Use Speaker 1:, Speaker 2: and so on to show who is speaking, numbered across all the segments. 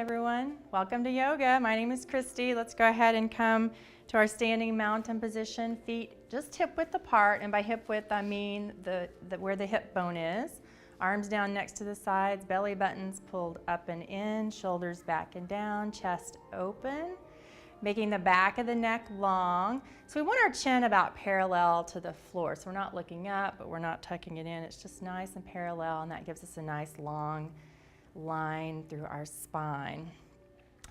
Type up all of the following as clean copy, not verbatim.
Speaker 1: everyone. Welcome to yoga. My name is Kristi. Let's go ahead and come to our standing mountain position. Feet just hip width apart, and by hip width I mean where the hip bone is. Arms down next to the sides, belly buttons pulled up and in, shoulders back and down, chest open, making the back of the neck long. So we want our chin about parallel to the floor. So we're not looking up, but we're not tucking it in. It's just nice and parallel, and that gives us a nice long line through our spine.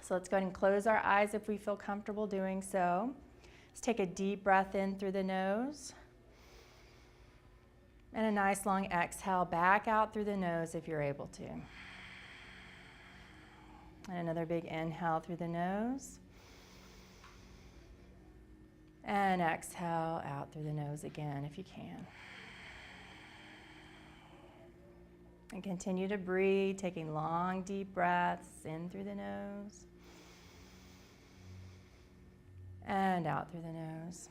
Speaker 1: So let's go ahead and close our eyes if we feel comfortable doing so. Let's take a deep breath in through the nose. And a nice long exhale back out through the nose if you're able to. And another big inhale through the nose. And exhale out through the nose again if you can. And continue to breathe, taking long, deep breaths in through the nose. And out through the nose.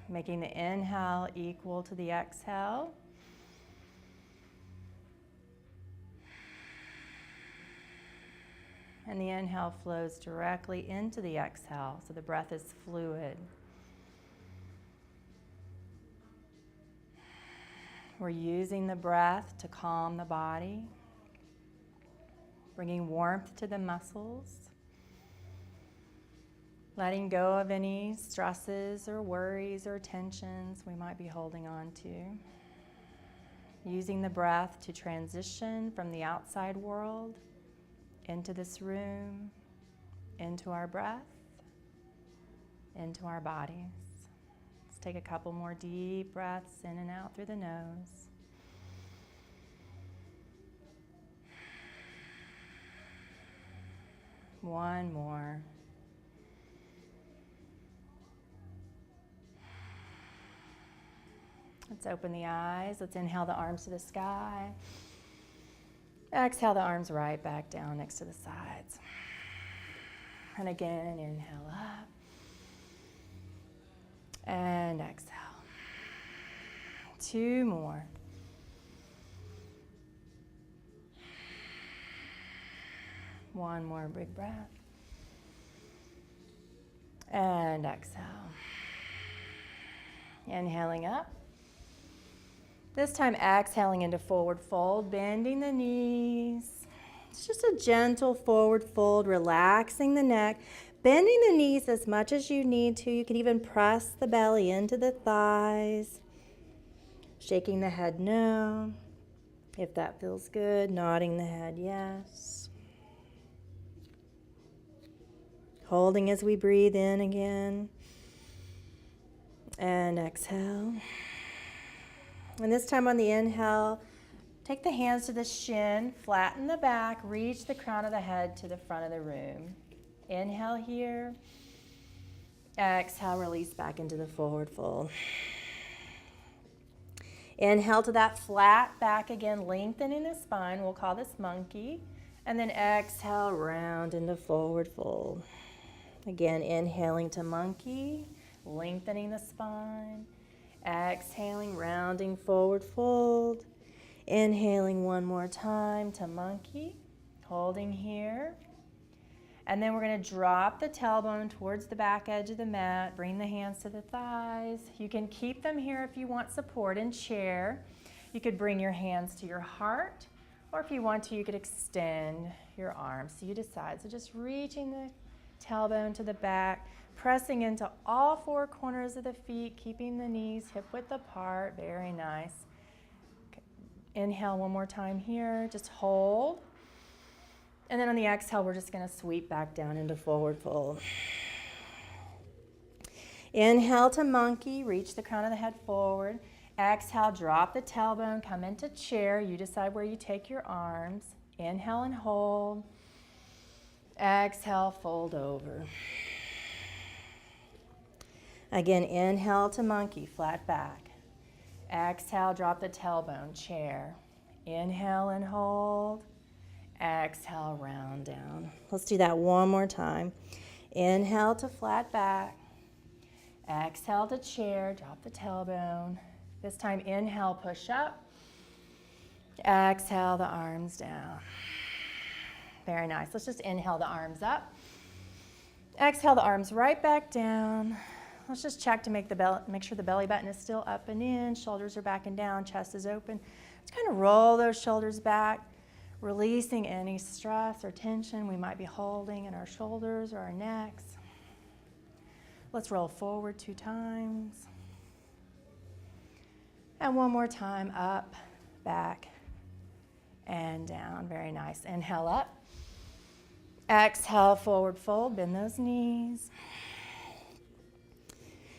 Speaker 1: Making the inhale equal to the exhale. And the inhale flows directly into the exhale, so the breath is fluid. We're using the breath to calm the body, bringing warmth to the muscles, letting go of any stresses or worries or tensions we might be holding on to. Using the breath to transition from the outside world into this room, into our breath, into our bodies. Let's take a couple more deep breaths in and out through the nose. One more. Let's open the eyes. Let's inhale the arms to the sky. Exhale the arms right back down next to the sides. And again, inhale up. And exhale. Two more. One more big breath. And exhale. Inhaling up. This time exhaling into forward fold, bending the knees. It's just a gentle forward fold, relaxing the neck, bending the knees as much as you need to. You can even press the belly into the thighs. Shaking the head no, if that feels good. Nodding the head yes. Holding as we breathe in again. And exhale. And this time on the inhale, take the hands to the shin, flatten the back, reach the crown of the head to the front of the room. Inhale here. Exhale, release back into the forward fold. Inhale to that flat back again, lengthening the spine. We'll call this monkey. And then exhale, round into forward fold. Again, inhaling to monkey, lengthening the spine. Exhaling, rounding forward fold. Inhaling one more time to monkey, holding here. And then we're going to drop the tailbone towards the back edge of the mat. Bring the hands to the thighs. You can keep them here if you want support in chair. You could bring your hands to your heart, or if you want to, you could extend your arms. So you decide. So just reaching the tailbone to the back, pressing into all four corners of the feet, keeping the knees hip width apart. Very nice. Inhale one more time here. Just hold. And then on the exhale, we're just going to sweep back down into forward fold. Inhale to monkey. Reach the crown of the head forward. Exhale, drop the tailbone. Come into chair. You decide where you take your arms. Inhale and hold. Exhale, fold over. Again, inhale to monkey, flat back. Exhale, drop the tailbone, chair. Inhale and hold. Exhale, round down. Let's do that one more time. Inhale to flat back. Exhale to chair, drop the tailbone. This time, inhale, push up. Exhale, the arms down. Very nice. Let's just inhale the arms up. Exhale the arms right back down. Let's just check to make sure the belly button is still up and in, shoulders are back and down, chest is open. Just kind of roll those shoulders back, releasing any stress or tension we might be holding in our shoulders or our necks. Let's roll forward 2 times. And one more time, up, back, and down. Very nice. Inhale up. Exhale, forward fold, bend those knees.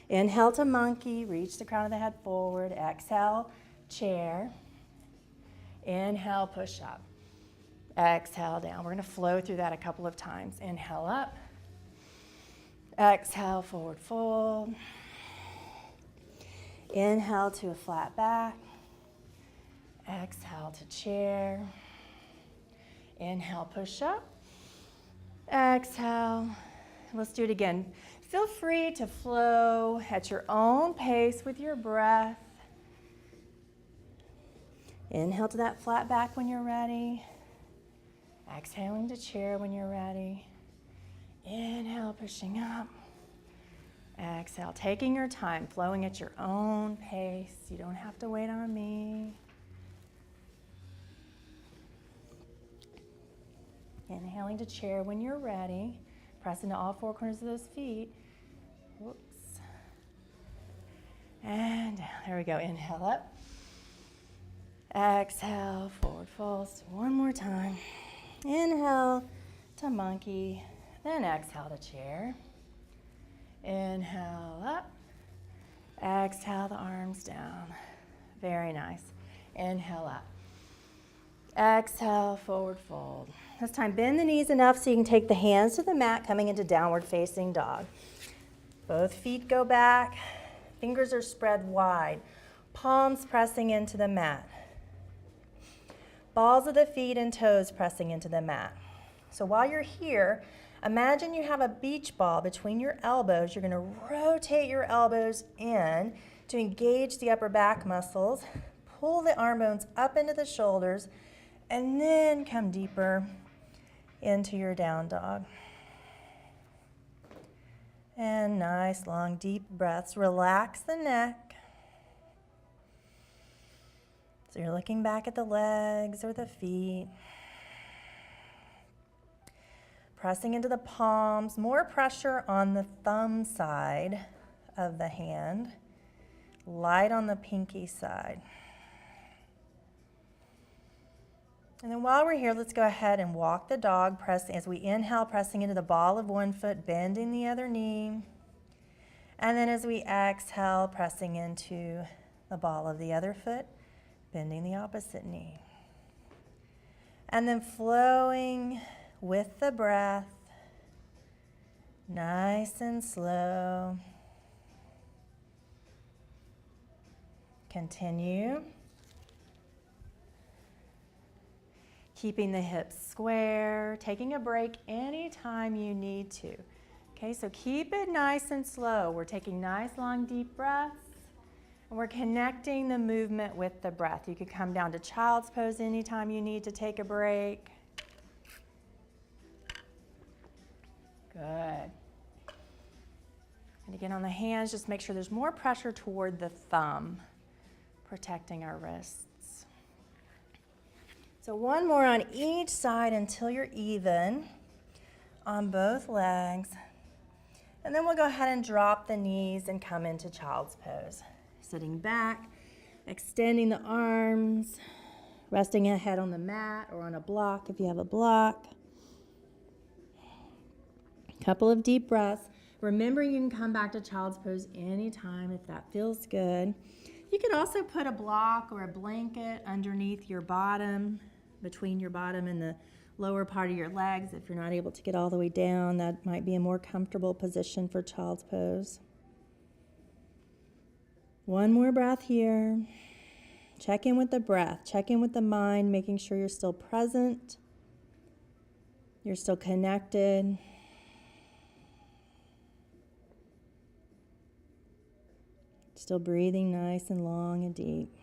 Speaker 1: Inhale to monkey, reach the crown of the head forward. Exhale, chair. Inhale, push up. Exhale, down. We're going to flow through that a couple of times. Inhale up. Exhale, forward fold. Inhale to a flat back. Exhale to chair. Inhale, push up. Exhale. Let's do it again. Feel free to flow at your own pace with your breath. Inhale to that flat back when you're ready. Exhaling to chair when you're ready. Inhale, pushing up. Exhale, taking your time, flowing at your own pace. You don't have to wait on me. Inhaling to chair when you're ready. Press into all 4 corners of those feet. Whoops. And down. There we go. Inhale up. Exhale, forward fold. One more time. Inhale to monkey. Then exhale to chair. Inhale up. Exhale the arms down. Very nice. Inhale up. Exhale, forward fold. This time bend the knees enough so you can take the hands to the mat, coming into downward facing dog. Both feet go back. Fingers are spread wide. Palms pressing into the mat. Balls of the feet and toes pressing into the mat. So while you're here, imagine you have a beach ball between your elbows. You're going to rotate your elbows in to engage the upper back muscles. Pull the arm bones up into the shoulders, and then come deeper into your down dog. And nice, long, deep breaths. Relax the neck. So you're looking back at the legs or the feet. Pressing into the palms, more pressure on the thumb side of the hand, light on the pinky side. And then while we're here, let's go ahead and walk the dog, as we inhale, pressing into the ball of one foot, bending the other knee. And then as we exhale, pressing into the ball of the other foot, bending the opposite knee. And then flowing with the breath, nice and slow. Continue. Keeping the hips square, taking a break anytime you need to. Okay, so keep it nice and slow. We're taking nice, long, deep breaths, and we're connecting the movement with the breath. You could come down to child's pose anytime you need to take a break. Good. And again, on the hands, just make sure there's more pressure toward the thumb, protecting our wrists. So one more on each side until you're even on both legs. And then we'll go ahead and drop the knees and come into child's pose. Sitting back, extending the arms, resting a head on the mat or on a block if you have a block. Couple of deep breaths. Remember, you can come back to child's pose anytime if that feels good. You could also put a block or a blanket underneath your bottom, between your bottom and the lower part of your legs. If you're not able to get all the way down, that might be a more comfortable position for child's pose. One more breath here. Check in with the breath. Check in with the mind, making sure you're still present. You're still connected. Still breathing nice and long and deep.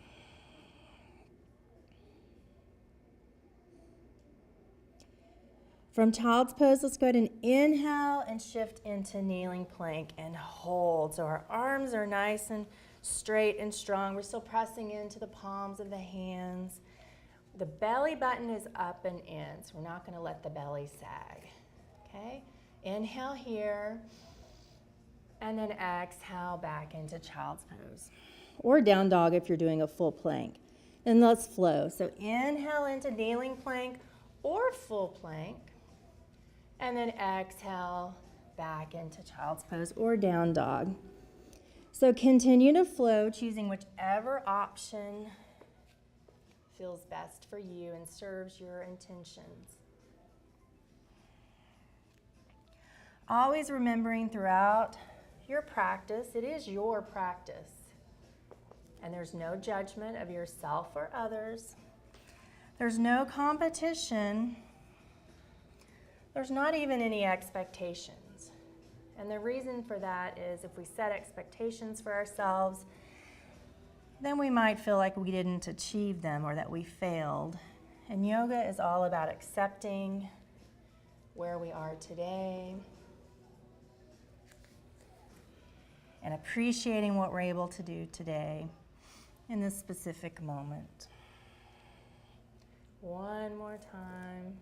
Speaker 1: From child's pose, let's go ahead and inhale and shift into kneeling plank and hold. So our arms are nice and straight and strong. We're still pressing into the palms of the hands. The belly button is up and in, so we're not going to let the belly sag. Okay? Inhale here, and then exhale back into child's pose. Or down dog if you're doing a full plank. And let's flow. So inhale into kneeling plank or full plank. And then exhale back into child's pose or down dog. So continue to flow, choosing whichever option feels best for you and serves your intentions. Always remembering throughout your practice, it is your practice. And there's no judgment of yourself or others. There's no competition. There's not even any expectations. And the reason for that is if we set expectations for ourselves, then we might feel like we didn't achieve them or that we failed. And yoga is all about accepting where we are today and appreciating what we're able to do today in this specific moment. One more time.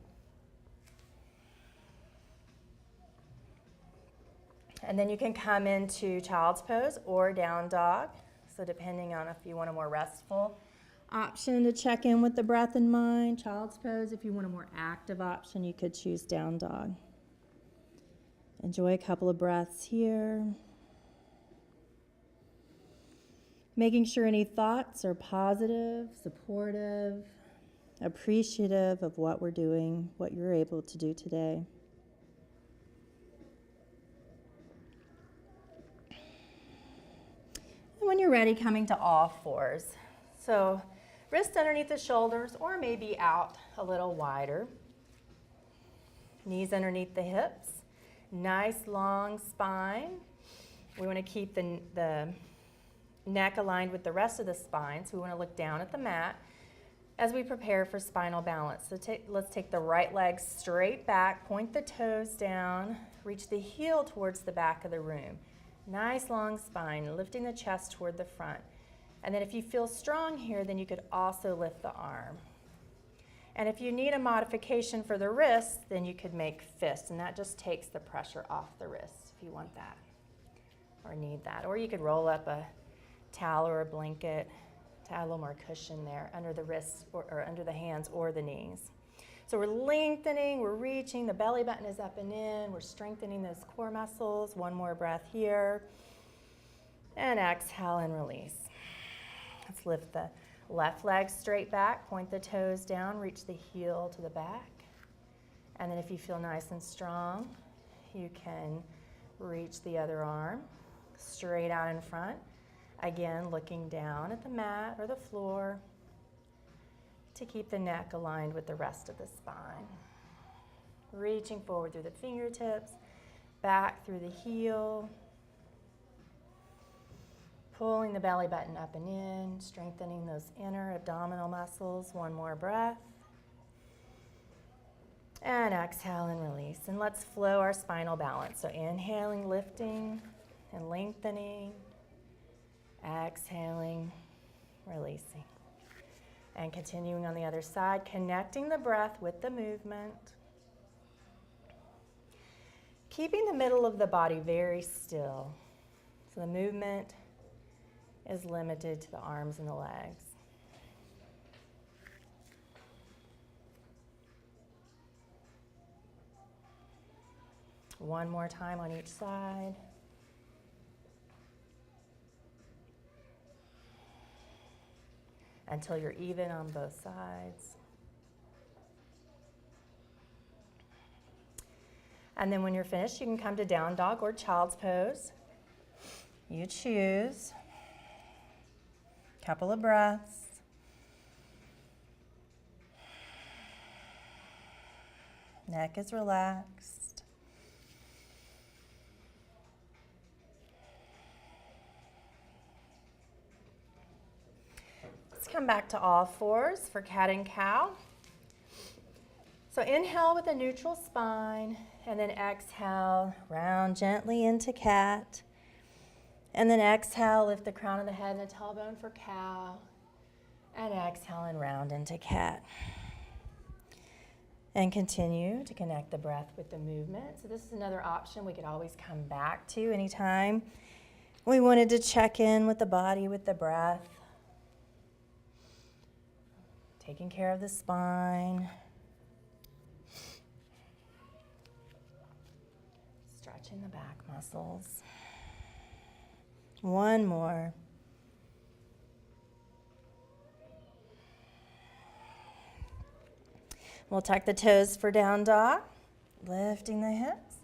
Speaker 1: And then you can come into child's pose or down dog. So depending on if you want a more restful option to check in with the breath in mind, child's pose. If you want a more active option, you could choose down dog. Enjoy a couple of breaths here. Making sure any thoughts are positive, supportive, appreciative of what we're doing, what you're able to do today. And when you're ready, coming to all fours. So wrists underneath the shoulders or maybe out a little wider. Knees underneath the hips. Nice long spine. We want to keep the neck aligned with the rest of the spine, so we want to look down at the mat as we prepare for spinal balance. So let's take the right leg straight back, point the toes down, reach the heel towards the back of the room. Nice long spine, lifting the chest toward the front. And then if you feel strong here, then you could also lift the arm. And if you need a modification for the wrists, then you could make fists, and that just takes the pressure off the wrists if you want that or need that. Or you could roll up a towel or a blanket to add a little more cushion there under the wrists or under the hands or the knees. So we're lengthening, we're reaching, the belly button is up and in, we're strengthening those core muscles. One more breath here. And exhale and release. Let's lift the left leg straight back, point the toes down, reach the heel to the back. And then if you feel nice and strong, you can reach the other arm straight out in front. Again, looking down at the mat or the floor to keep the neck aligned with the rest of the spine. Reaching forward through the fingertips, back through the heel. Pulling the belly button up and in, strengthening those inner abdominal muscles. One more breath. And exhale and release. And let's flow our spinal balance. So inhaling, lifting, and lengthening. Exhaling, releasing. And continuing on the other side, connecting the breath with the movement. Keeping the middle of the body very still. So the movement is limited to the arms and the legs. One more time on each side. Until you're even on both sides. And then when you're finished, you can come to down dog or child's pose. You choose. Couple of breaths. Neck is relaxed. Let's come back to all fours for cat and cow. So inhale with a neutral spine, and then exhale, round gently into cat. And then exhale, lift the crown of the head and the tailbone for cow. And exhale and round into cat. And continue to connect the breath with the movement. So this is another option we could always come back to anytime we wanted to check in with the body, with the breath. Taking care of the spine. Stretching the back muscles. One more. We'll tuck the toes for down dog, lifting the hips.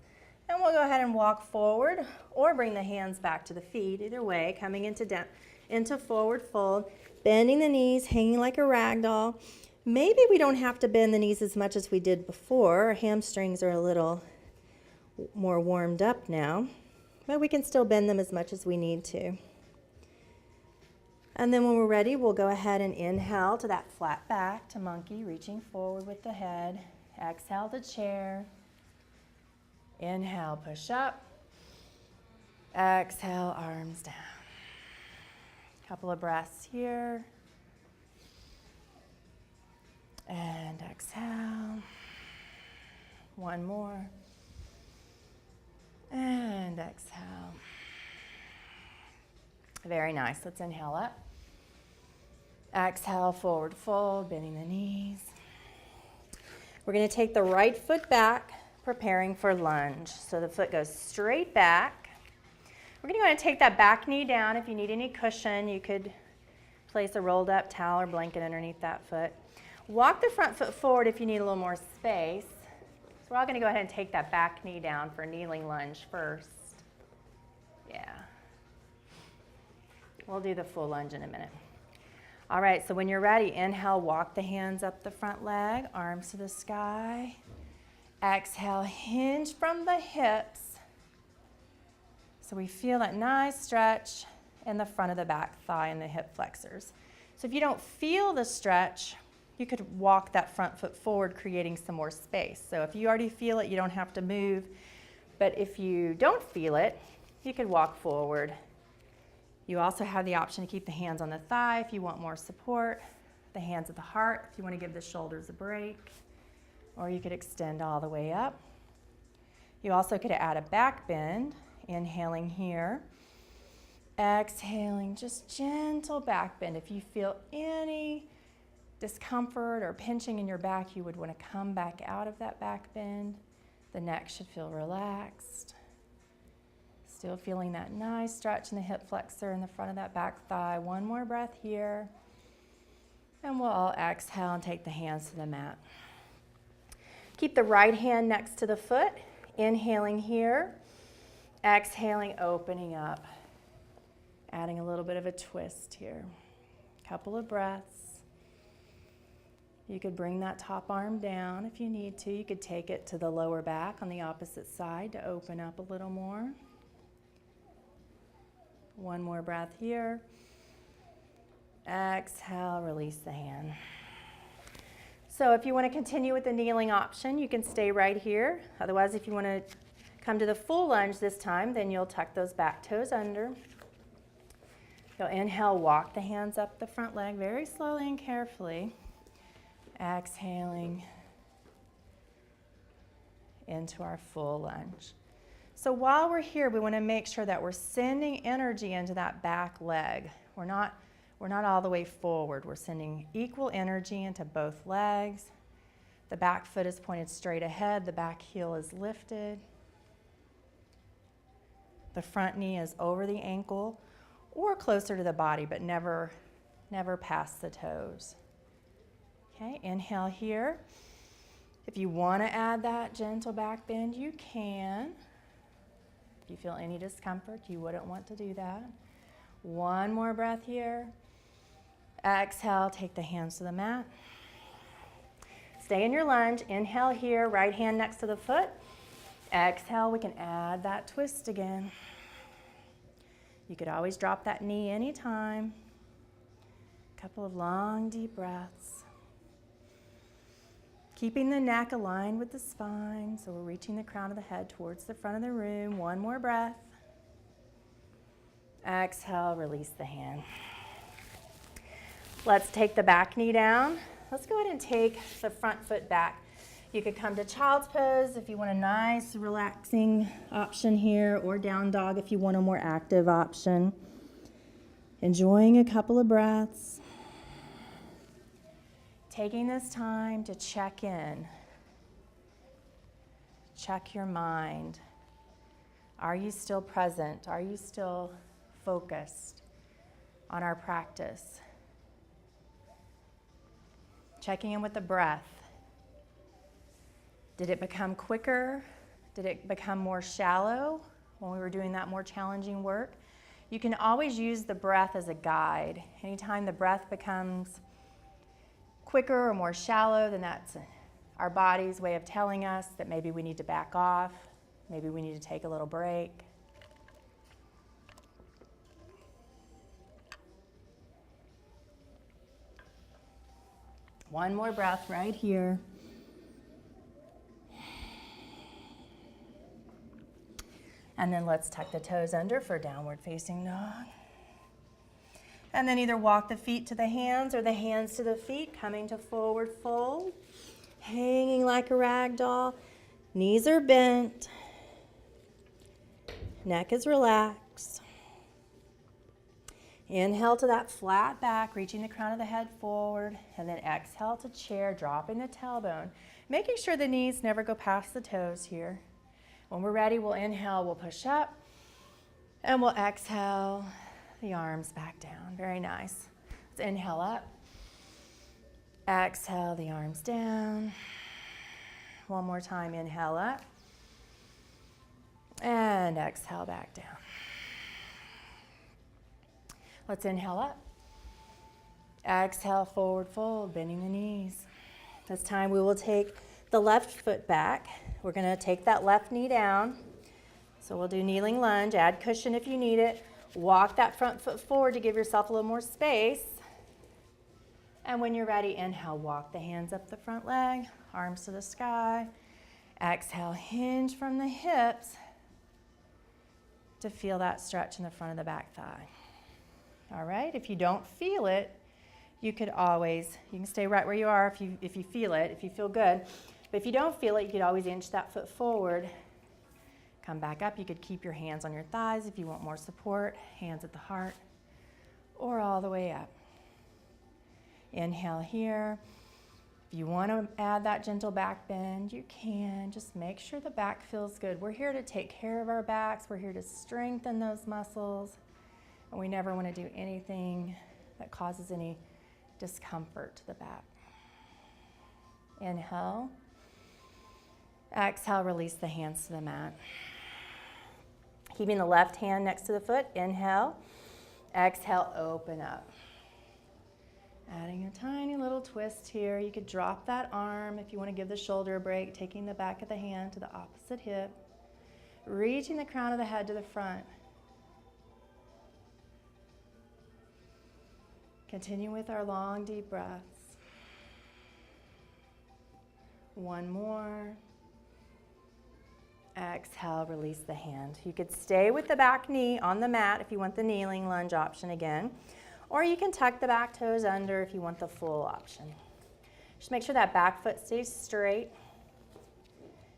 Speaker 1: And we'll go ahead and walk forward or bring the hands back to the feet. Either way, coming into forward fold, bending the knees, hanging like a rag doll. Maybe we don't have to bend the knees as much as we did before. Our hamstrings are a little more warmed up now, but we can still bend them as much as we need to. And then when we're ready, we'll go ahead and inhale to that flat back to monkey, reaching forward with the head. Exhale to chair. Inhale, push up. Exhale, arms down. Couple of breaths here. And exhale. One more. And exhale. Very nice. Let's inhale up. Exhale, forward fold, bending the knees. We're going to take the right foot back, preparing for lunge. So the foot goes straight back. We're going to go ahead and take that back knee down. If you need any cushion, you could place a rolled up towel or blanket underneath that foot. Walk the front foot forward if you need a little more space. So we're all going to go ahead and take that back knee down for kneeling lunge first. Yeah. We'll do the full lunge in a minute. All right, so when you're ready, inhale, walk the hands up the front leg, arms to the sky. Exhale, hinge from the hips. So we feel that nice stretch in the front of the back thigh and the hip flexors. So if you don't feel the stretch, you could walk that front foot forward, creating some more space. So if you already feel it, you don't have to move. But if you don't feel it, you could walk forward. You also have the option to keep the hands on the thigh if you want more support, the hands at the heart if you want to give the shoulders a break, or you could extend all the way up. You also could add a back bend, inhaling here, exhaling, just gentle back bend. If you feel any discomfort or pinching in your back, you would want to come back out of that back bend. The neck should feel relaxed. Still feeling that nice stretch in the hip flexor in the front of that back thigh. One more breath here. And we'll all exhale and take the hands to the mat. Keep the right hand next to the foot. Inhaling here. Exhaling, opening up. Adding a little bit of a twist here. Couple of breaths. You could bring that top arm down if you need to. You could take it to the lower back on the opposite side to open up a little more. One more breath here. Exhale, release the hand. So if you want to continue with the kneeling option, you can stay right here. Otherwise, if you want to come to the full lunge this time, then you'll tuck those back toes under. You'll inhale, walk the hands up the front leg very slowly and carefully. Exhaling into our full lunge. So while we're here, we want to make sure that we're sending energy into that back leg. We're not all the way forward. We're sending equal energy into both legs. The back foot is pointed straight ahead. The back heel is lifted. The front knee is over the ankle or closer to the body, but never past the toes. Okay, inhale here. If you want to add that gentle back bend, you can. If you feel any discomfort, you wouldn't want to do that. One more breath here. Exhale, take the hands to the mat. Stay in your lunge. Inhale here, right hand next to the foot. Exhale, we can add that twist again. You could always drop that knee anytime. A couple of long, deep breaths. Keeping the neck aligned with the spine, so we're reaching the crown of the head towards the front of the room. One more breath. Exhale, release the hand. Let's take the back knee down. Let's go ahead and take the front foot back. You could come to child's pose if you want a nice, relaxing option here, or down dog if you want a more active option. Enjoying a couple of breaths. Taking this time to check in. Check your mind. Are you still present? Are you still focused on our practice? Checking in with the breath. Did it become quicker? Did it become more shallow when we were doing that more challenging work? You can always use the breath as a guide. Anytime the breath becomes quicker or more shallow, then that's our body's way of telling us that maybe we need to back off, maybe we need to take a little break. One more breath right here. And then let's tuck the toes under for downward facing dog. And then either walk the feet to the hands or the hands to the feet, coming to forward fold, hanging like a rag doll. Knees are bent. Neck is relaxed. Inhale to that flat back, reaching the crown of the head forward, and then exhale to chair, dropping the tailbone, making sure the knees never go past the toes here. When we're ready, we'll inhale, we'll push up, and we'll exhale the arms back down. Very nice. Let's inhale up. Exhale the arms down. One more time, inhale up. And exhale back down. Let's inhale up. Exhale, forward fold, bending the knees. This time we will take the left foot back. We're going to take that left knee down. So we'll do kneeling lunge, add cushion if you need it. Walk that front foot forward to give yourself a little more space. And when you're ready, inhale, walk the hands up the front leg, arms to the sky. Exhale, hinge from the hips to feel that stretch in the front of the back thigh. All right, if you don't feel it, you can stay right where you are if you feel it, if you feel good. But if you don't feel it, you could always inch that foot forward. Come back up. You could keep your hands on your thighs if you want more support, hands at the heart, or all the way up. Inhale here. If you want to add that gentle back bend, you can. Just make sure the back feels good. We're here to take care of our backs. We're here to strengthen those muscles. And we never want to do anything that causes any discomfort to the back. Inhale. Exhale, release the hands to the mat. Keeping the left hand next to the foot. Inhale. Exhale, open up. Adding a tiny little twist here. You could drop that arm if you want to give the shoulder a break, taking the back of the hand to the opposite hip, reaching the crown of the head to the front. Continue with our long, deep breaths. One more. Exhale, release the hand. You could stay with the back knee on the mat if you want the kneeling lunge option again, or you can tuck the back toes under if you want the full option. Just make sure that back foot stays straight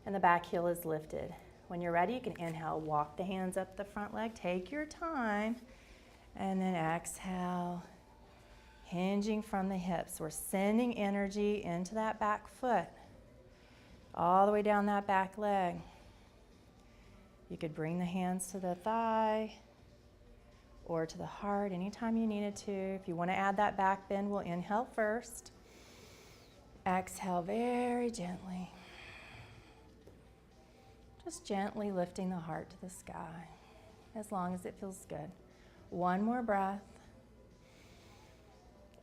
Speaker 1: and the back heel is lifted. When you're ready, you can inhale, walk the hands up the front leg, take your time, and then exhale, hinging from the hips. We're sending energy into that back foot, all the way down that back leg. You could bring the hands to the thigh or to the heart anytime you needed to. If you want to add that back bend, we'll inhale first. Exhale very gently. Just gently lifting the heart to the sky as long as it feels good. One more breath.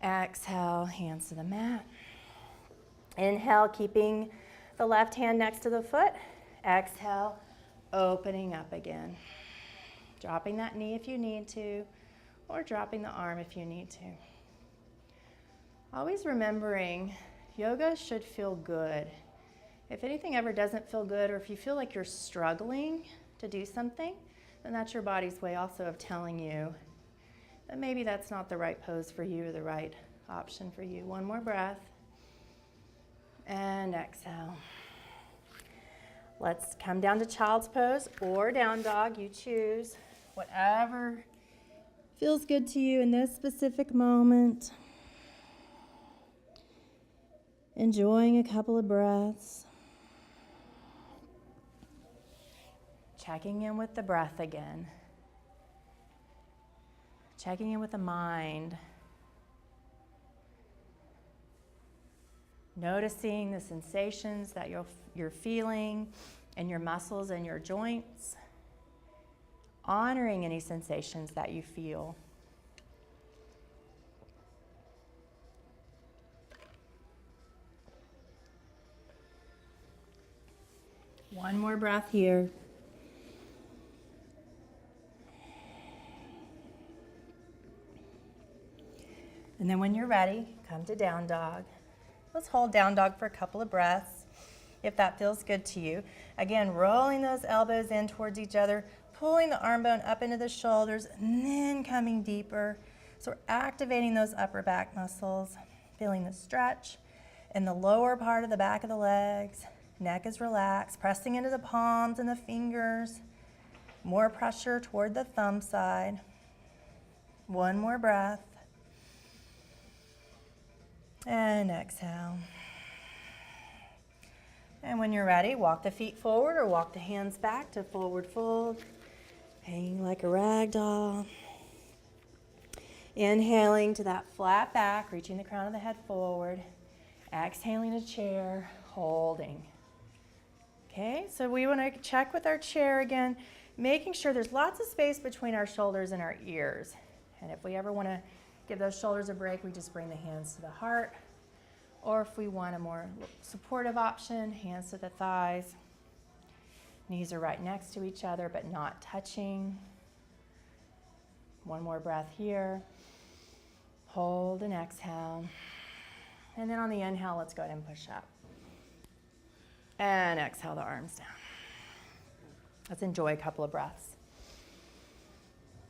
Speaker 1: Exhale, hands to the mat. Inhale, keeping the left hand next to the foot. Exhale, opening up again. Dropping that knee if you need to, or dropping the arm if you need to. Always remembering yoga should feel good. If anything ever doesn't feel good, or if you feel like you're struggling to do something, then that's your body's way also of telling you that maybe that's not the right pose for you or the right option for you. One more breath. And exhale. Let's come down to child's pose or down dog. You choose whatever feels good to you in this specific moment. Enjoying a couple of breaths. Checking in with the breath again. Checking in with the mind. Noticing the sensations that you're feeling in your muscles and your joints. Honoring any sensations that you feel. One more breath here. And then when you're ready, come to down dog. Let's hold down dog for a couple of breaths, if that feels good to you. Again, rolling those elbows in towards each other, pulling the arm bone up into the shoulders, and then coming deeper. So we're activating those upper back muscles, feeling the stretch in the lower part of the back of the legs. Neck is relaxed, pressing into the palms and the fingers. More pressure toward the thumb side. One more breath. And exhale. And when you're ready, walk the feet forward or walk the hands back to forward fold. Hanging like a rag doll. Inhaling to that flat back, reaching the crown of the head forward. Exhaling to chair, holding. Okay, so we want to check with our chair again, making sure there's lots of space between our shoulders and our ears. And if we ever want to give those shoulders a break, we just bring the hands to the heart. Or if we want a more supportive option, hands to the thighs. Knees are right next to each other, but not touching. One more breath here. Hold and exhale. And then on the inhale, let's go ahead and push up. And exhale the arms down. Let's enjoy a couple of breaths.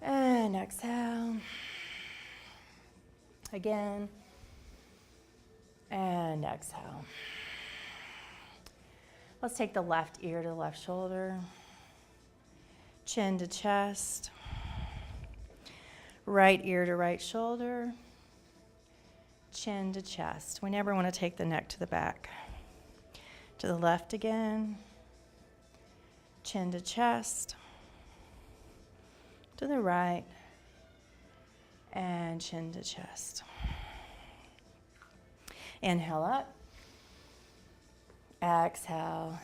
Speaker 1: And exhale. Again. And exhale. Let's take the left ear to the left shoulder. Chin to chest. Right ear to right shoulder. Chin to chest. We never want to take the neck to the back. To the left again. Chin to chest. To the right. And chin to chest. Inhale up. Exhale.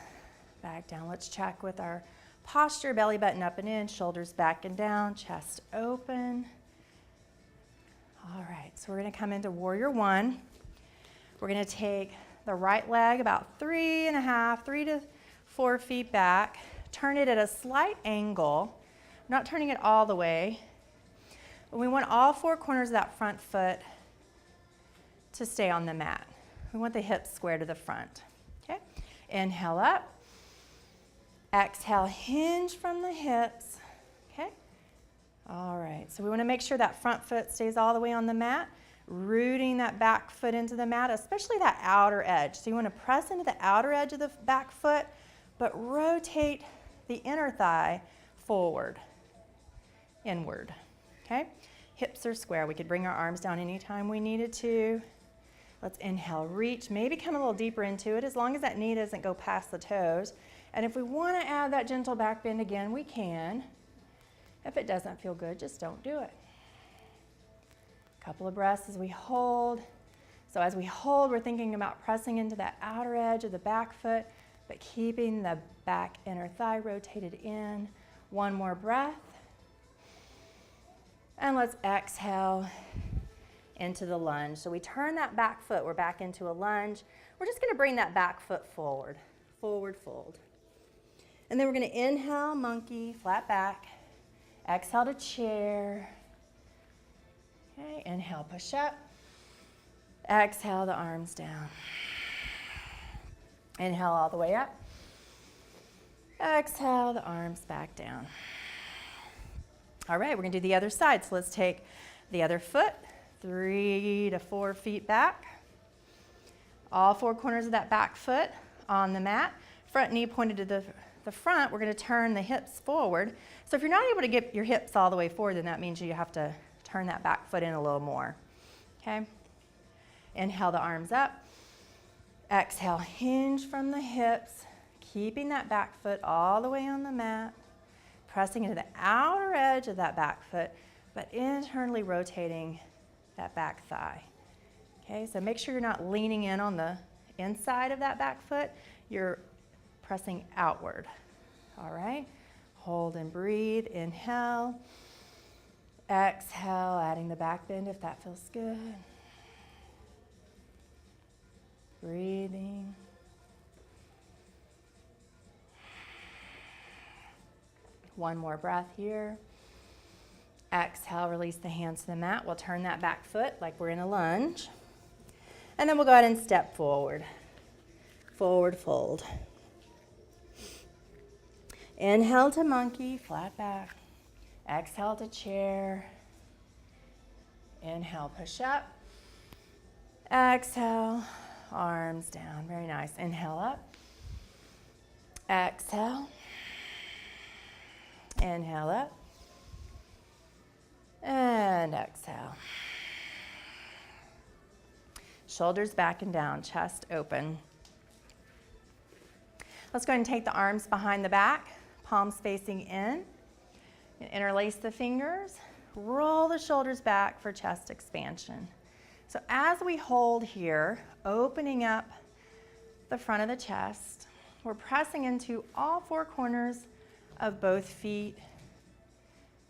Speaker 1: Back down. Let's check with our posture. Belly button up and in. Shoulders back and down. Chest open. All right. So we're going to come into Warrior One. We're going to take the right leg about 3 to 4 feet back. Turn it at a slight angle. I'm not turning it all the way. But we want all 4 corners of that front foot to stay on the mat. We want the hips square to the front. Okay? Inhale up. Exhale, hinge from the hips. Okay? All right. So we want to make sure that front foot stays all the way on the mat, rooting that back foot into the mat, especially that outer edge. So you want to press into the outer edge of the back foot, but rotate the inner thigh forward, inward. Okay? Hips are square. We could bring our arms down anytime we needed to. Let's inhale, reach, maybe come a little deeper into it as long as that knee doesn't go past the toes. And if we want to add that gentle back bend again, we can. If it doesn't feel good, just don't do it. Couple of breaths as we hold. So as we hold, we're thinking about pressing into that outer edge of the back foot, but keeping the back inner thigh rotated in. One more breath. And let's exhale into the lunge. So we turn that back foot, we're back into a lunge. We're just going to bring that back foot forward, forward fold. And then we're going to inhale, monkey, flat back. Exhale to chair. Okay, inhale, push up. Exhale, the arms down. Inhale all the way up. Exhale the arms back down. All right, we're gonna do the other side. So let's take the other foot, 3 to 4 feet back. All 4 corners of that back foot on the mat. Front knee pointed to the front. We're gonna turn the hips forward. So if you're not able to get your hips all the way forward, then that means you have to turn that back foot in a little more, okay? Inhale the arms up. Exhale, hinge from the hips, keeping that back foot all the way on the mat, pressing into the outer edge of that back foot, but internally rotating that back thigh. Okay, so make sure you're not leaning in on the inside of that back foot. You're pressing outward. All right, hold and breathe. Inhale. Exhale, adding the back bend if that feels good. Breathing. One more breath here. Exhale, release the hands to the mat. We'll turn that back foot like we're in a lunge. And then we'll go ahead and step forward. Forward fold. Inhale to monkey, flat back. Exhale to chair. Inhale, push up. Exhale, arms down. Very nice. Inhale up. Exhale. Inhale up. And exhale. Shoulders back and down, chest open. Let's go ahead and take the arms behind the back, palms facing in. Interlace the fingers, roll the shoulders back for chest expansion. So as we hold here, opening up the front of the chest, we're pressing into all 4 corners of both feet,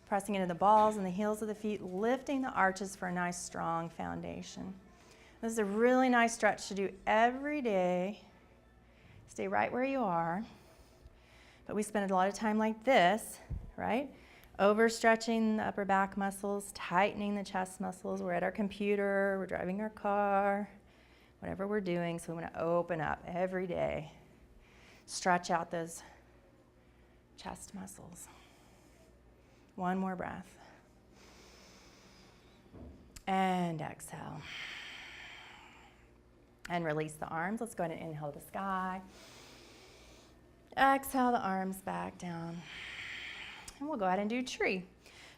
Speaker 1: pressing into the balls and the heels of the feet, lifting the arches for a nice strong foundation. This is a really nice stretch to do every day. Stay right where you are. But we spend a lot of time like this, right? Overstretching the upper back muscles, tightening the chest muscles. We're at our computer, we're driving our car, whatever we're doing. So we want to open up every day. Stretch out those chest muscles. One more breath. And exhale. And release the arms. Let's go ahead and inhale to the sky. Exhale the arms back down. And we'll go ahead and do tree.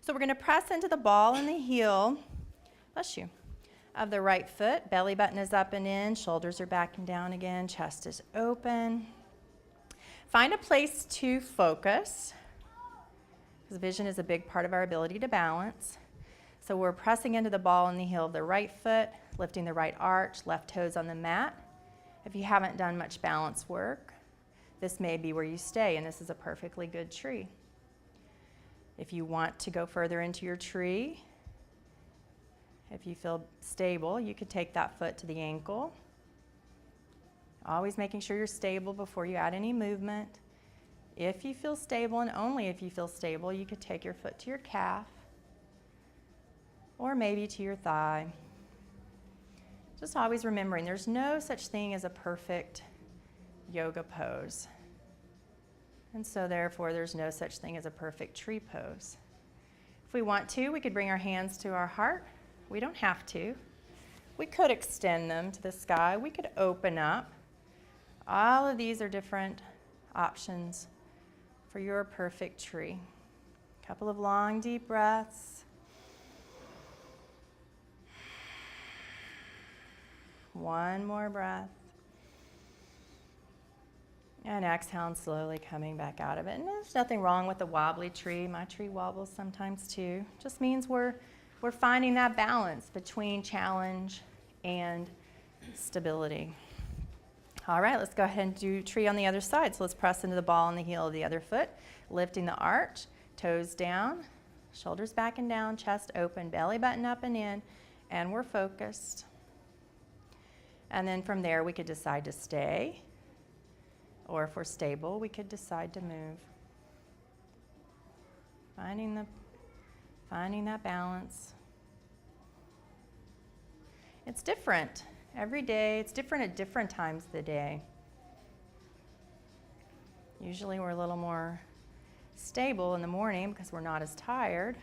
Speaker 1: So we're going to press into the ball and the heel, bless you, of the right foot. Belly button is up and in. Shoulders are back and down again. Chest is open. Find a place to focus, because vision is a big part of our ability to balance. So we're pressing into the ball and the heel of the right foot, lifting the right arch, left toes on the mat. If you haven't done much balance work, this may be where you stay, and this is a perfectly good tree. If you want to go further into your tree, if you feel stable, you could take that foot to the ankle. Always making sure you're stable before you add any movement. If you feel stable, and only if you feel stable, you could take your foot to your calf, or maybe to your thigh. Just always remembering there's no such thing as a perfect yoga pose. And so therefore there's no such thing as a perfect tree pose. If we want to, we could bring our hands to our heart. We don't have to. We could extend them to the sky. We could open up. All of these are different options for your perfect tree. A couple of long, deep breaths. One more breath. And exhale, and slowly coming back out of it. And there's nothing wrong with a wobbly tree. My tree wobbles sometimes too. Just means we're finding that balance between challenge and stability. All right, let's go ahead and do tree on the other side. So let's press into the ball and the heel of the other foot, lifting the arch, toes down, shoulders back and down, chest open, belly button up and in, and we're focused. And then from there, we could decide to stay, or if we're stable, we could decide to move. Finding that balance. It's different every day. It's different at different times of the day. Usually we're a little more stable in the morning because we're not as tired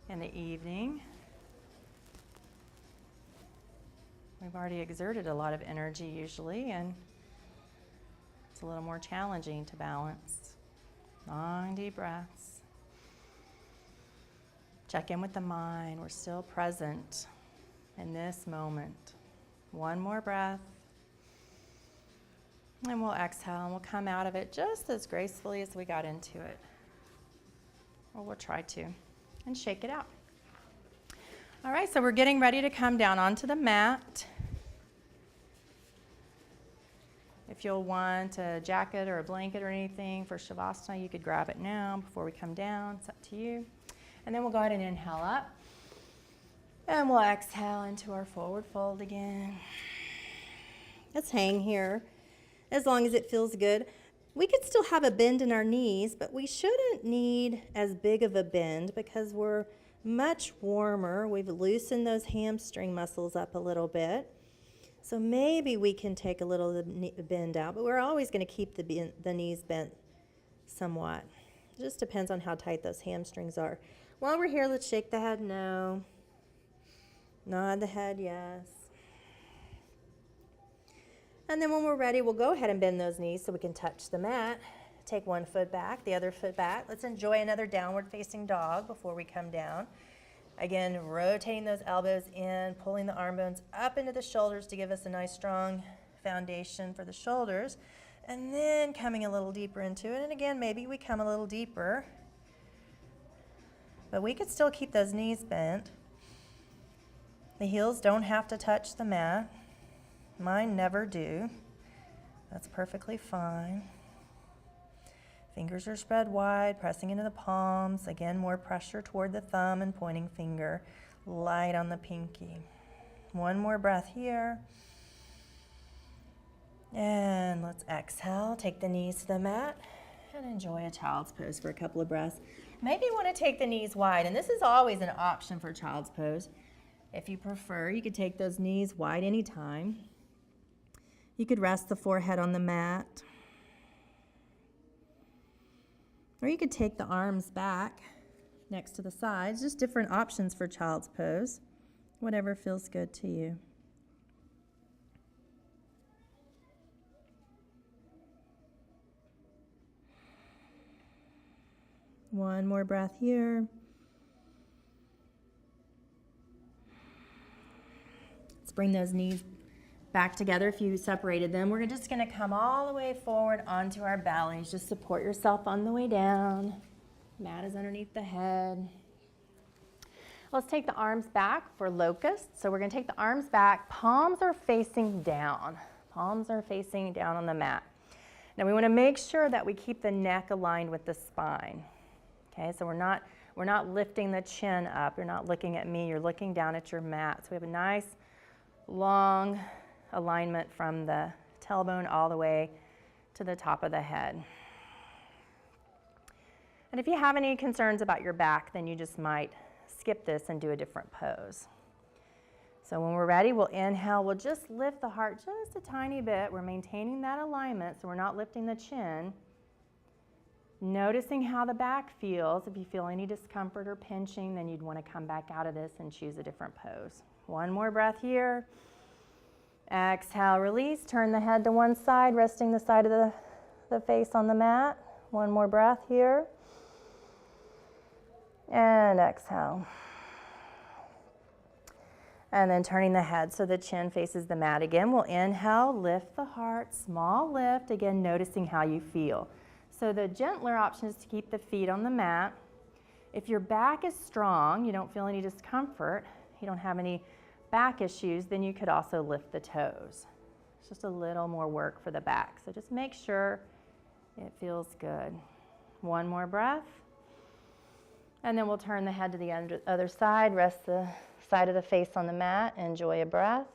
Speaker 1: in the evening. We've already exerted a lot of energy usually, and it's a little more challenging to balance. Long, deep breaths. Check in with the mind. We're still present in this moment. One more breath. And we'll exhale, and we'll come out of it just as gracefully as we got into it. Or we'll try to, and shake it out. All right, so we're getting ready to come down onto the mat. If you'll want a jacket or a blanket or anything for Shavasana, you could grab it now before we come down. It's up to you. And then we'll go ahead and inhale up. And we'll exhale into our forward fold again. Let's hang here as long as it feels good. We could still have a bend in our knees, but we shouldn't need as big of a bend because we're much warmer. We've loosened those hamstring muscles up a little bit. So maybe we can take a little of the bend out, but we're always going to keep the knees bent somewhat. It just depends on how tight those hamstrings are. While we're here, let's shake the head no. Nod the head yes. And then when we're ready, we'll go ahead and bend those knees so we can touch the mat. Take one foot back, the other foot back. Let's enjoy another downward facing dog before we come down. Again, rotating those elbows in, pulling the arm bones up into the shoulders to give us a nice strong foundation for the shoulders. And then coming a little deeper into it. And again, maybe we come a little deeper. But we could still keep those knees bent. The heels don't have to touch the mat. Mine never do. That's perfectly fine. Fingers are spread wide, pressing into the palms. Again, more pressure toward the thumb and pointing finger. Light on the pinky. One more breath here. And let's exhale. Take the knees to the mat and enjoy a child's pose for a couple of breaths. Maybe you want to take the knees wide, and this is always an option for child's pose. If you prefer, you could take those knees wide anytime. You could rest the forehead on the mat. Or you could take the arms back next to the sides. Just different options for child's pose. Whatever feels good to you. One more breath here. Let's bring those knees back together if you separated them. We're just going to come all the way forward onto our bellies. Just support yourself on the way down. Mat is underneath the head. Let's take the arms back for locust. So we're going to take the arms back. Palms are facing down. Palms are facing down on the mat. Now we want to make sure that we keep the neck aligned with the spine. Okay, so we're not lifting the chin up. You're not looking at me. You're looking down at your mat. So we have a nice long alignment from the tailbone all the way to the top of the head. And if you have any concerns about your back, then you just might skip this and do a different pose. So when we're ready, we'll inhale. We'll just lift the heart just a tiny bit. We're maintaining that alignment, so we're not lifting the chin. Noticing how the back feels. If you feel any discomfort or pinching, then you'd want to come back out of this and choose a different pose. One more breath here. Exhale, release. Turn the head to one side, resting the side of the face on the mat. One more breath here. And exhale. And then turning the head so the chin faces the mat again. We'll inhale, lift the heart, small lift. Again, noticing how you feel. So the gentler option is to keep the feet on the mat. If your back is strong, you don't feel any discomfort, you don't have any back issues, then you could also lift the toes. It's just a little more work for the back. So just make sure it feels good. One more breath. And then we'll turn the head to the other side, rest the side of the face on the mat, enjoy a breath.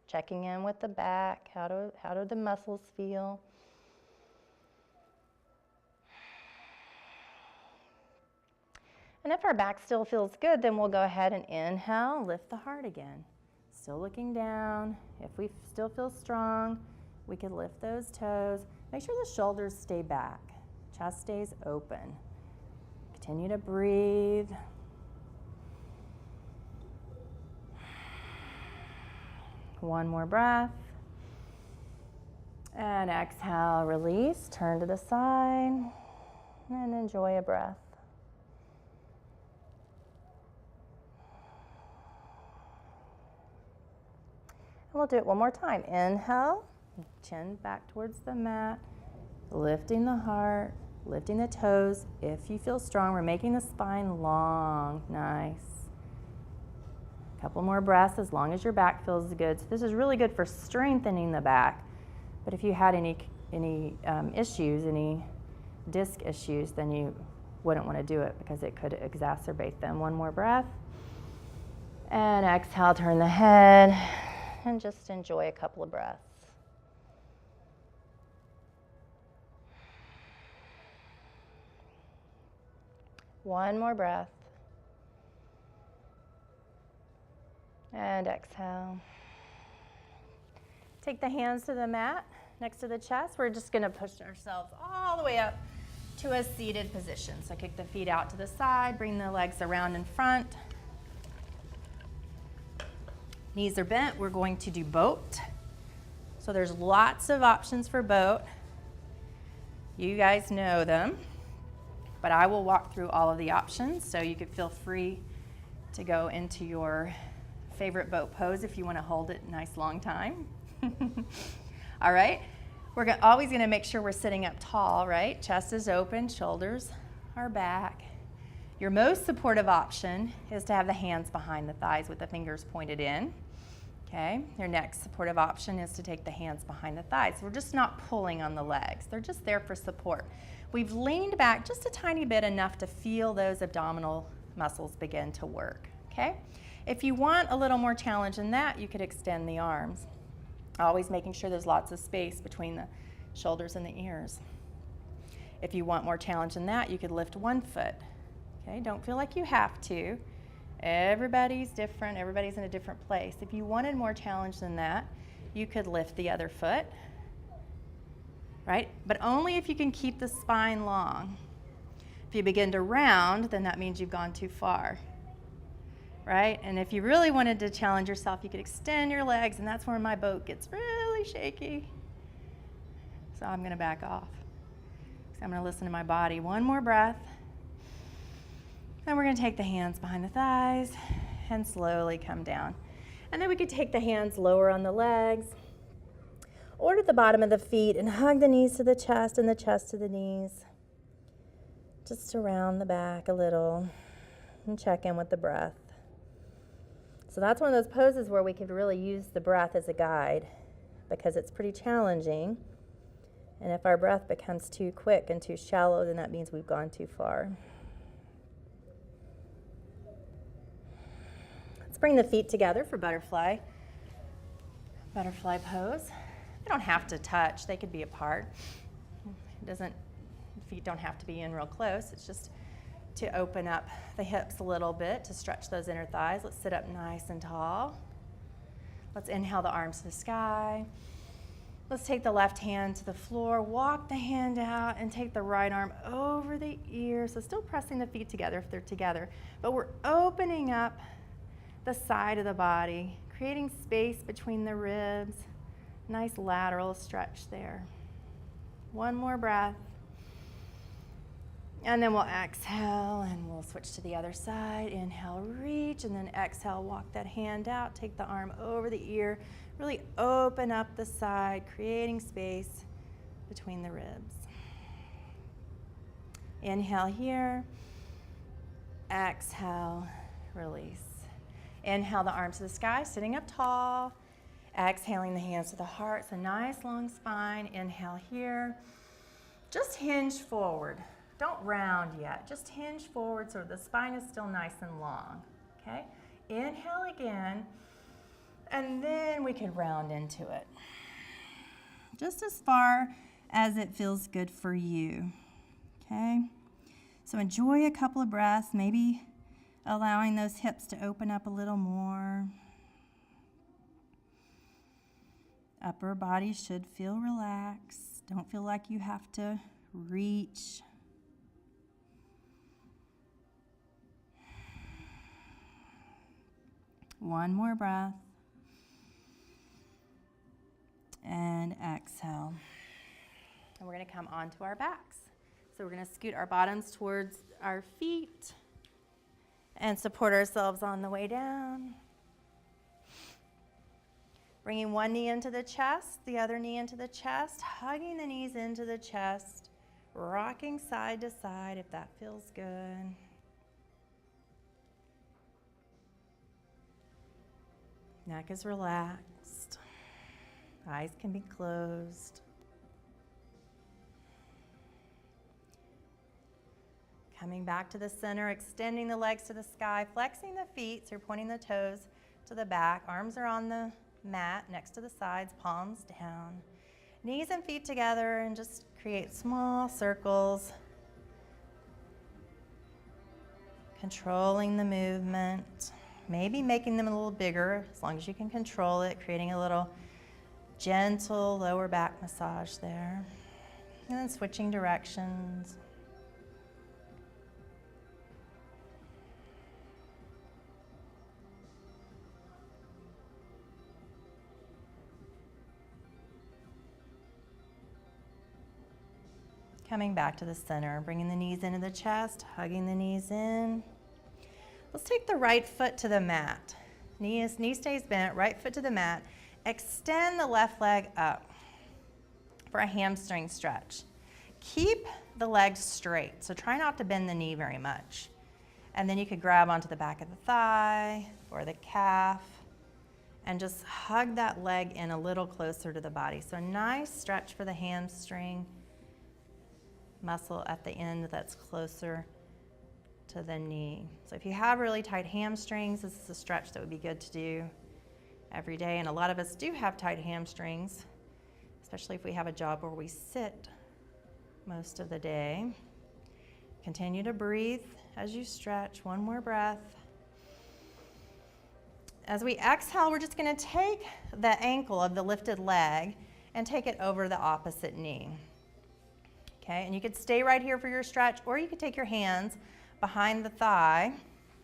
Speaker 1: Checking in with the back, how do the muscles feel? And if our back still feels good, then we'll go ahead and inhale, lift the heart again. Still looking down. If we still feel strong, We could lift those toes. Make sure the shoulders stay back. Chest stays open. Continue to breathe. One more breath. And exhale, release, turn to the side, and enjoy a breath. And we'll do it one more time. Inhale, chin back towards the mat, lifting the heart, lifting the toes. If you feel strong, we're making the spine long. Nice. A couple more breaths as long as your back feels good. So this is really good for strengthening the back. But if you had any issues, any disc issues, then you wouldn't want to do it because it could exacerbate them. One more breath. And exhale, turn the head, and just enjoy a couple of breaths. One more breath. And exhale. Take the hands to the mat next to the chest. We're just going to push ourselves all the way up to a seated position. So kick the feet out to the side, bring the legs around in front. Knees are bent. We're going to do boat. So there's lots of options for boat. You guys know them, but I will walk through all of the options so you could feel free to go into your favorite boat pose if you want to hold it a nice long time. All right, we're always going to make sure we're sitting up tall, right? Chest is open, shoulders are back. Your most supportive option is to have the hands behind the thighs with the fingers pointed in. Okay, your next supportive option is to take the hands behind the thighs. We're just not pulling on the legs. They're just there for support. We've leaned back just a tiny bit, enough to feel those abdominal muscles begin to work, okay? If you want a little more challenge than that, you could extend the arms. Always making sure there's lots of space between the shoulders and the ears. If you want more challenge than that, you could lift one foot. Okay, don't feel like you have to. Everybody's different, everybody's in a different place. If you wanted more challenge than that, you could lift the other foot, right? But only if you can keep the spine long. If you begin to round, then that means you've gone too far, right? And if you really wanted to challenge yourself, you could extend your legs, and that's where my boat gets really shaky. So I'm gonna back off. So I'm gonna listen to my body. One more breath. Then we're gonna take the hands behind the thighs and slowly come down. And then we could take the hands lower on the legs or to the bottom of the feet and hug the knees to the chest and the chest to the knees. Just around the back a little and check in with the breath. So that's one of those poses where we could really use the breath as a guide because it's pretty challenging. And if our breath becomes too quick and too shallow, then that means we've gone too far. Let's bring the feet together for butterfly pose. They don't have to touch, they could be apart. Feet don't have to be in real close. It's just to open up the hips a little bit to stretch those inner thighs. Let's sit up nice and tall. Let's inhale the arms to the sky. Let's take the left hand to the floor, walk the hand out, and take the right arm over the ear. So still pressing the feet together if they're together, but we're opening up the side of the body, creating space between the ribs. Nice lateral stretch there. One more breath. And then we'll exhale and we'll switch to the other side. Inhale, reach, and then exhale, walk that hand out, take the arm over the ear, really open up the side, creating space between the ribs. Inhale here, exhale, release. Inhale the arms to the sky, sitting up tall. Exhaling the hands to the heart, so nice long spine. Inhale here, just hinge forward. Don't round yet, just hinge forward so the spine is still nice and long, okay? Inhale again, and then we can round into it. Just as far as it feels good for you, okay? So enjoy a couple of breaths, maybe allowing those hips to open up a little more. Upper body should feel relaxed. Don't feel like you have to reach. One more breath. And exhale. And we're going to come onto our backs. So we're going to scoot our bottoms towards our feet and support ourselves on the way down. Bringing one knee into the chest, the other knee into the chest, hugging the knees into the chest, rocking side to side if that feels good. Neck is relaxed. Eyes can be closed. Coming back to the center, extending the legs to the sky, flexing the feet, so you're pointing the toes to the back. Arms are on the mat next to the sides, palms down. Knees and feet together, and just create small circles. Controlling the movement. Maybe making them a little bigger, as long as you can control it, creating a little gentle lower back massage there. And then switching directions. Coming back to the center, bringing the knees into the chest, hugging the knees in. Let's take the right foot to the mat. Knee stays bent, right foot to the mat. Extend the left leg up for a hamstring stretch. Keep the legs straight, so try not to bend the knee very much. And then you could grab onto the back of the thigh or the calf and just hug that leg in a little closer to the body. So a nice stretch for the hamstring muscle at the end that's closer to the knee. So if you have really tight hamstrings, this is a stretch that would be good to do every day. And a lot of us do have tight hamstrings, especially if we have a job where we sit most of the day. Continue to breathe as you stretch. One more breath. As we exhale, we're just going to take the ankle of the lifted leg and take it over the opposite knee. Okay, and you could stay right here for your stretch, or you could take your hands behind the thigh,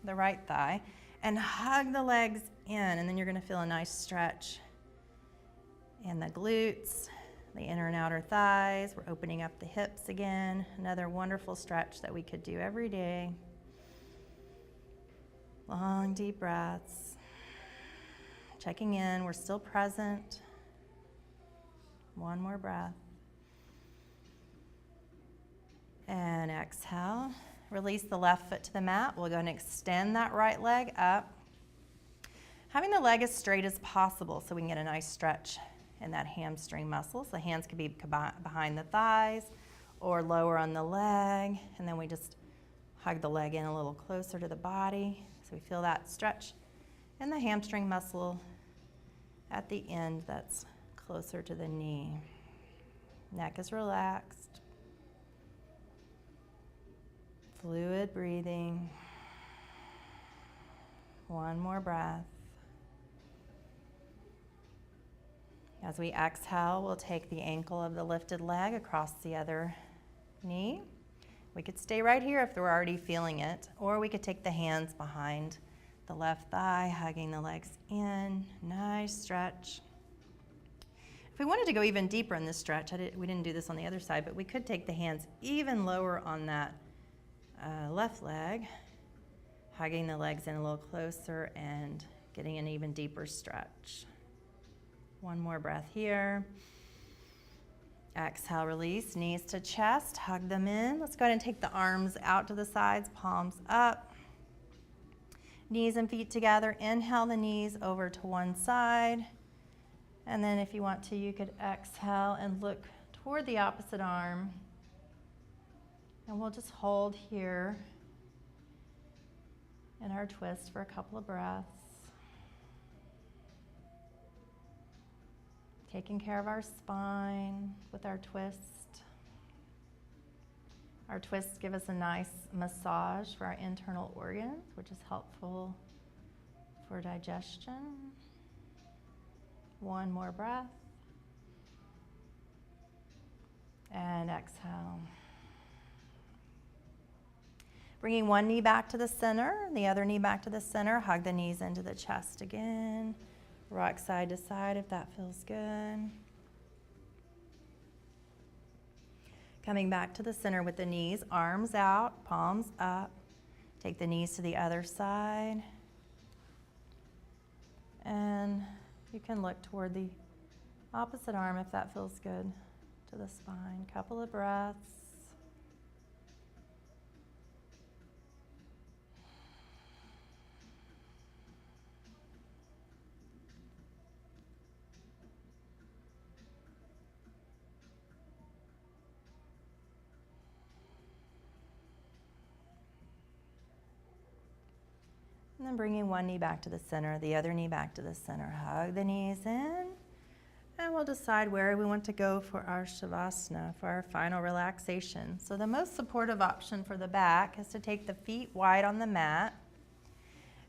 Speaker 1: the right thigh, and hug the legs in, and then you're going to feel a nice stretch in the glutes, the inner and outer thighs. We're opening up the hips again. Another wonderful stretch that we could do every day. Long, deep breaths. Checking in, we're still present. One more breath. And exhale. Release the left foot to the mat. We'll go and extend that right leg up. Having the leg as straight as possible so we can get a nice stretch in that hamstring muscle. So the hands could be behind the thighs or lower on the leg. And then we just hug the leg in a little closer to the body. So we feel that stretch in the hamstring muscle at the end that's closer to the knee. Neck is relaxed. Fluid breathing. One more breath. As we exhale, we'll take the ankle of the lifted leg across the other knee. We could stay right here if we're already feeling it, or we could take the hands behind the left thigh, hugging the legs in. Nice stretch. If we wanted to go even deeper in this stretch, we didn't do this on the other side, but we could take the hands even lower on that left leg, hugging the legs in a little closer and getting an even deeper stretch. One more breath here. Exhale, release, knees to chest, hug them in. Let's go ahead and take the arms out to the sides, palms up. Knees and feet together. Inhale the knees over to one side. And then if you want to, you could exhale and look toward the opposite arm. And we'll just hold here in our twist for a couple of breaths. Taking care of our spine with our twist. Our twists give us a nice massage for our internal organs, which is helpful for digestion. One more breath. And exhale. Bringing one knee back to the center, the other knee back to the center. Hug the knees into the chest again. Rock side to side if that feels good. Coming back to the center with the knees, arms out, palms up. Take the knees to the other side. And you can look toward the opposite arm if that feels good to the spine. Couple of breaths. And then bringing one knee back to the center, the other knee back to the center. Hug the knees in. And we'll decide where we want to go for our Shavasana, for our final relaxation. So the most supportive option for the back is to take the feet wide on the mat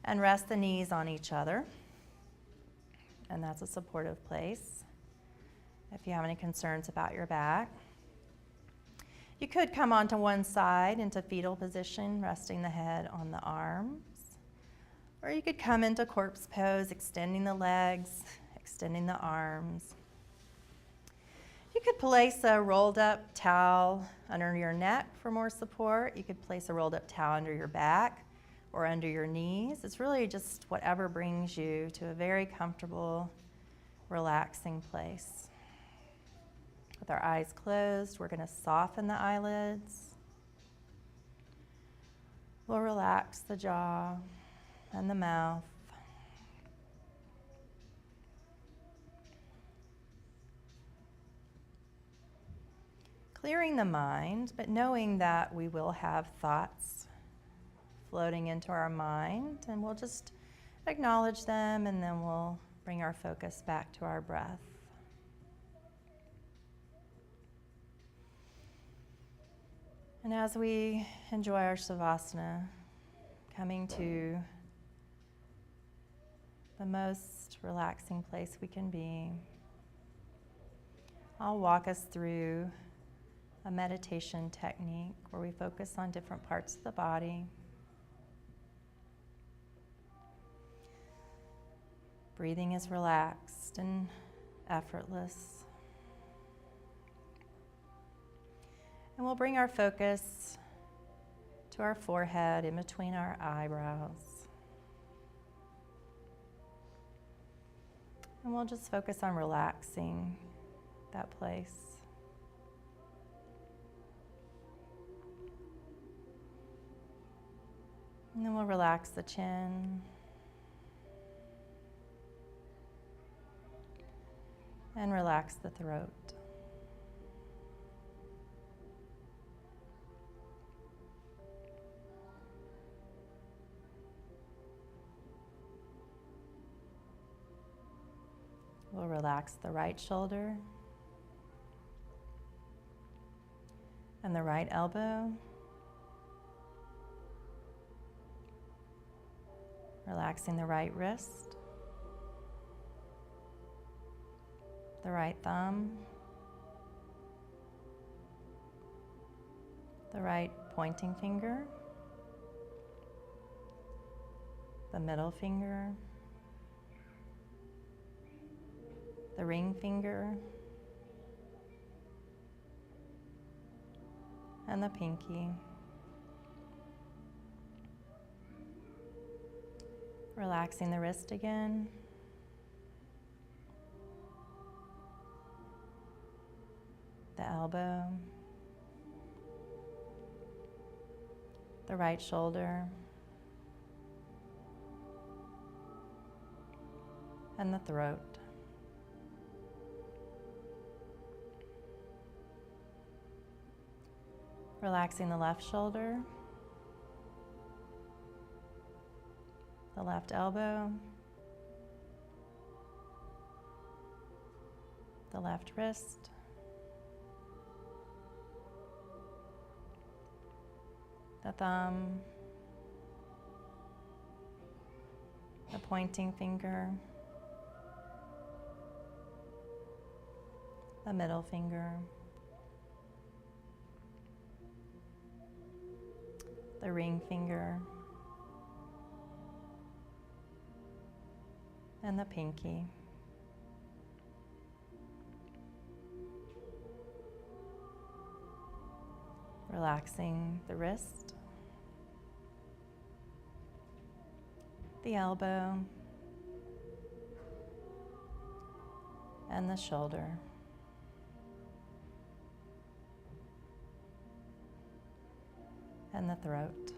Speaker 1: and rest the knees on each other. And that's a supportive place if you have any concerns about your back. You could come onto one side into fetal position, resting the head on the arms. Or you could come into corpse pose, extending the legs, extending the arms. You could place a rolled up towel under your neck for more support. You could place a rolled up towel under your back or under your knees. It's really just whatever brings you to a very comfortable, relaxing place. With our eyes closed, we're going to soften the eyelids. We'll relax the jaw and the mouth. Clearing the mind, but knowing that we will have thoughts floating into our mind, and we'll just acknowledge them, and then we'll bring our focus back to our breath. And as we enjoy our Savasana, coming to the most relaxing place we can be, I'll walk us through a meditation technique where we focus on different parts of the body. Breathing is relaxed and effortless. And we'll bring our focus to our forehead, in between our eyebrows. And we'll just focus on relaxing that place. And then we'll relax the chin. And relax the throat. We'll relax the right shoulder and the right elbow. Relaxing the right wrist, the right thumb, the right pointing finger, the middle finger, the ring finger, and the pinky. Relaxing the wrist again. The elbow. The right shoulder. And the throat. Relaxing the left shoulder. The left elbow, the left wrist, the thumb, the pointing finger, the middle finger, the ring finger, and the pinky. Relaxing the wrist, the elbow, and the shoulder. And the throat.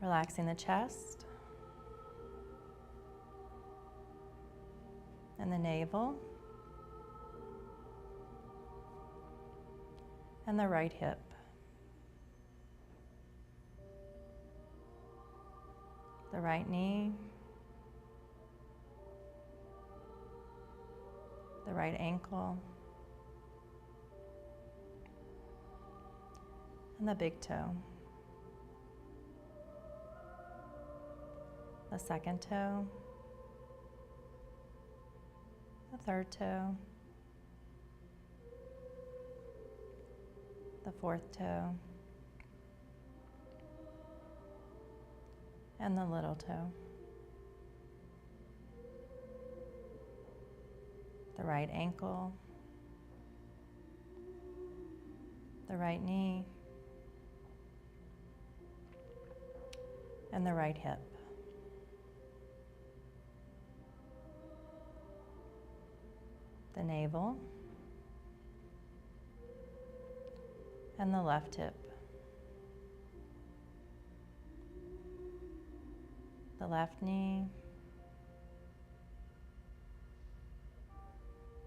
Speaker 1: Relaxing the chest and the navel and the right hip. The right knee, the right ankle, and the big toe. The second toe, the third toe, the fourth toe, and the little toe. The right ankle, the right knee, and the right hip. The navel, and the left hip. The left knee,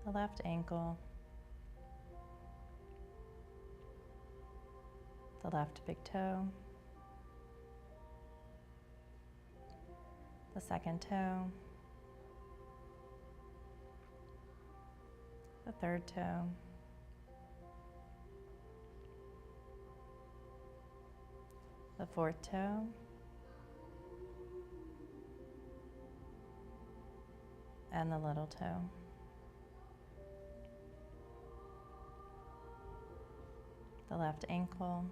Speaker 1: the left ankle, the left big toe, the second toe, the third toe, the fourth toe, and the little toe. The left ankle,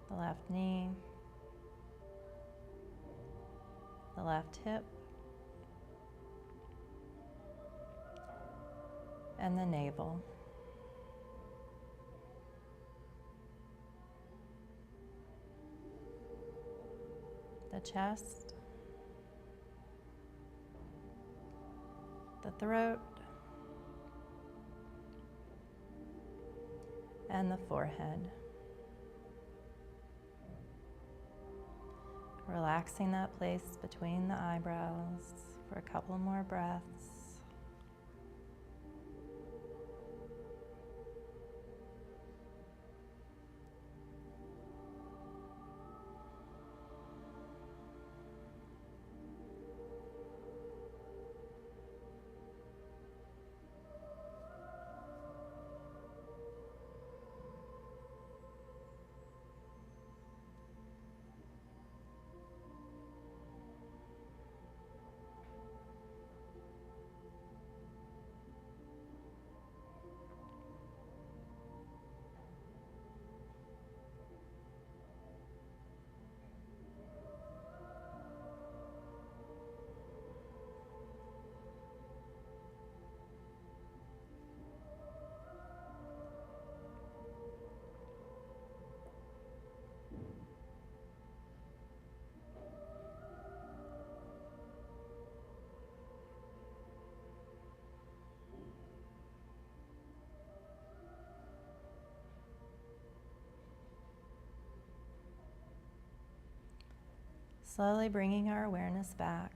Speaker 1: the left knee, the left hip, and the navel. The chest, the throat, and the forehead. Relaxing that place between the eyebrows for a couple more breaths. Slowly bringing our awareness back,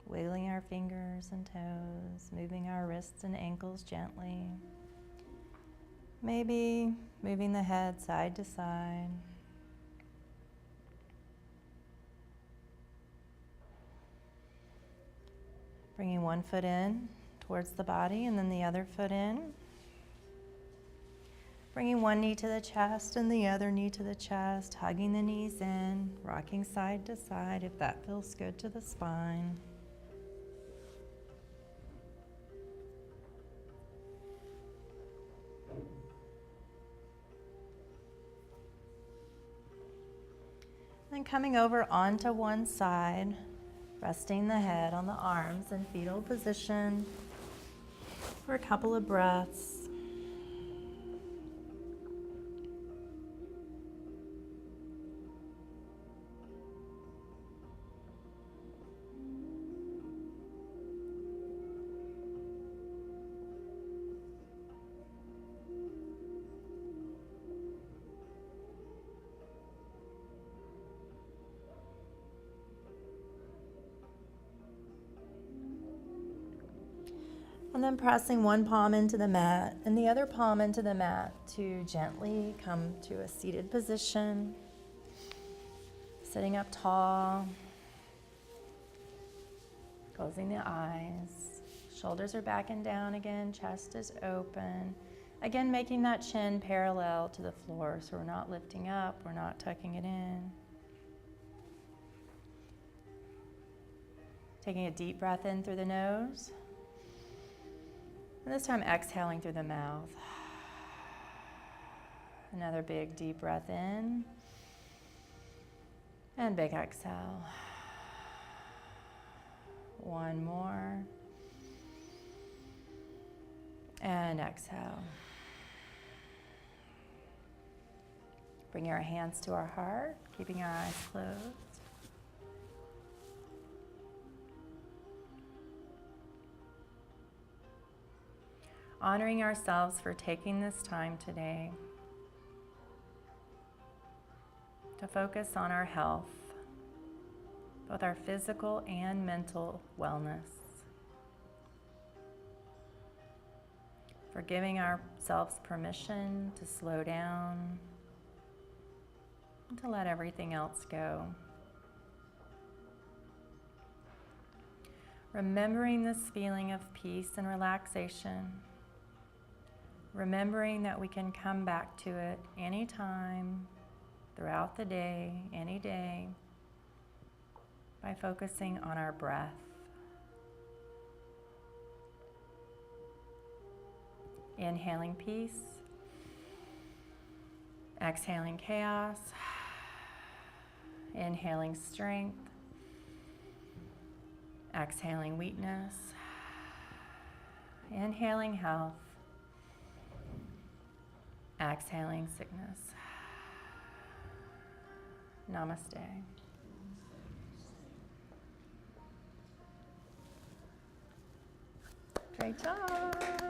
Speaker 1: wiggling our fingers and toes, moving our wrists and ankles gently. Maybe moving the head side to side. Bringing one foot in towards the body and then the other foot in. Bringing one knee to the chest and the other knee to the chest, hugging the knees in, rocking side to side if that feels good to the spine. then coming over onto one side, resting the head on the arms in fetal position for a couple of breaths. And then pressing one palm into the mat and the other palm into the mat to gently come to a seated position. Sitting up tall. Closing the eyes. Shoulders are back and down again. Chest is open. Again, making that chin parallel to the floor. So we're not lifting up. We're not tucking it in. Taking a deep breath in through the nose. And this time exhaling through the mouth. Another big deep breath in. And big exhale. One more. And exhale. Bring our hands to our heart, keeping our eyes closed. Honoring ourselves for taking this time today to focus on our health, both our physical and mental wellness. For giving ourselves permission to slow down and to let everything else go. Remembering this feeling of peace and relaxation. Remembering that we can come back to it anytime, throughout the day, any day, by focusing on our breath. Inhaling peace, exhaling chaos, inhaling strength, exhaling weakness, inhaling health, exhaling sickness. Namaste. Great job.